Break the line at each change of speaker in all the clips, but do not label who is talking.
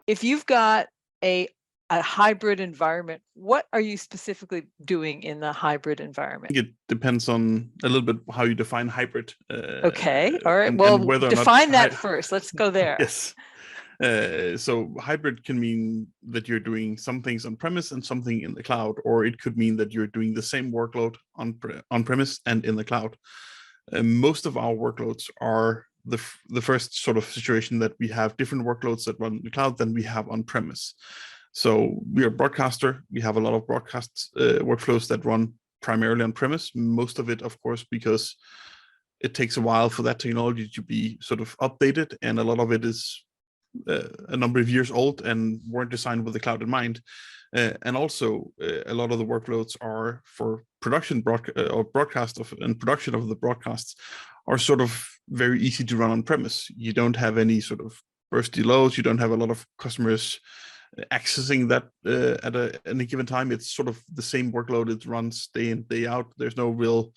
if you've got a hybrid environment, what are you specifically doing in the hybrid environment?
It depends on a little bit how you define hybrid.
Okay, all right.
And
Well,
whether or not
define that first. Let's go there.
yes. So hybrid can mean that you're doing some things on premise and something in the cloud, or it could mean that you're doing the same workload on premise and in the cloud. Most of our workloads are the first sort of situation that we have different workloads that run in the cloud than we have on premise. So we are a broadcaster. We have a lot of broadcast workflows that run primarily on premise. Most of it, of course, because it takes a while for that technology to be sort of updated, and a lot of it is a number of years old and weren't designed with the cloud in mind. And also, a lot of the workloads are for production or broadcast of and production of the broadcasts are sort of very easy to run on premise. You don't have any sort of bursty loads. You don't have a lot of customers accessing that at any given time. It's sort of the same workload. It runs day in, day out. There's no real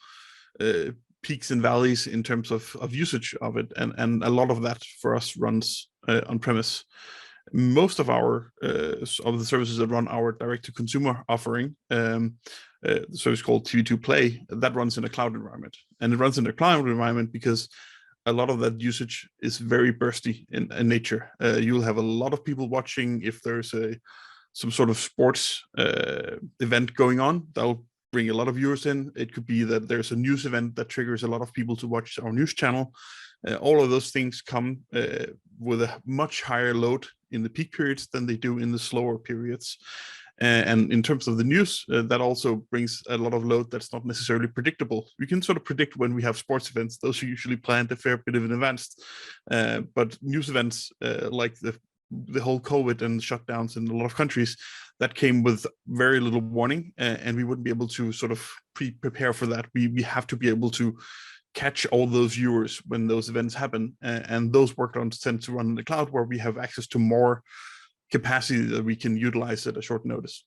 peaks and valleys in terms of usage of it. And a lot of that for us runs on premise. Most of our of the services that run our direct-to-consumer offering, the service called TV2 Play, that runs in a cloud environment. And it runs in a cloud environment because a lot of that usage is very bursty in nature. You'll have a lot of people watching. If there's some sort of sports event going on, that'll bring a lot of viewers in. It could be that there's a news event that triggers a lot of people to watch our news channel. All of those things come with a much higher load in the peak periods than they do in the slower periods. And in terms of the news, that also brings a lot of load that's not necessarily predictable. We can sort of predict when we have sports events. Those are usually planned a fair bit in advance. But news events like the whole COVID and shutdowns in a lot of countries, that came with very little warning, and we wouldn't be able to sort of prepare for that. We have to be able to catch all those viewers when those events happen, and those workloads tend to run in the cloud, where we have access to more capacity that we can utilize at a short notice.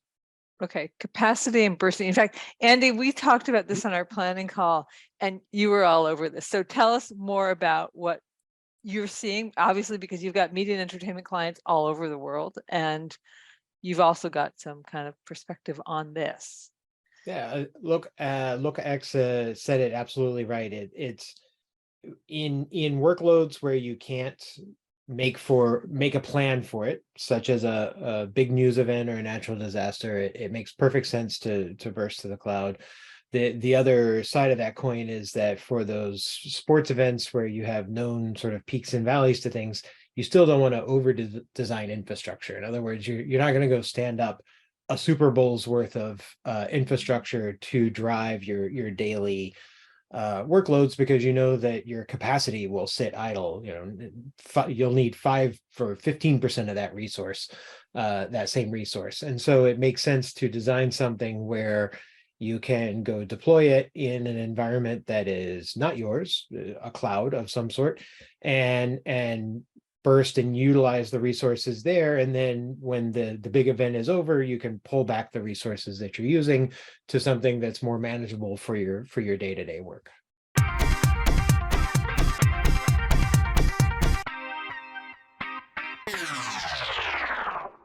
Okay, capacity and bursting. In fact, Andy, we talked about this on our planning call, and you were all over this. So tell us more about what you're seeing, obviously, because you've got media and entertainment clients all over the world, and you've also got some kind of perspective on this.
Yeah, LookX said it absolutely right. It's in workloads where you can't make a plan for it, such as a big news event or a natural disaster. It makes perfect sense to burst to the cloud. The other side of that coin is that for those sports events where you have known sort of peaks and valleys to things, you still don't want to over design infrastructure. In other words, you're not going to go stand up a Super Bowl's worth of infrastructure to drive your daily workloads, because you know that your capacity will sit idle. You'll need 5 for 15% of that resource, that same resource. And so it makes sense to design something where you can go deploy it in an environment that is not yours, a cloud of some sort, and burst and utilize the resources there. And then when the big event is over, you can pull back the resources that you're using to something that's more manageable for your day-to-day work.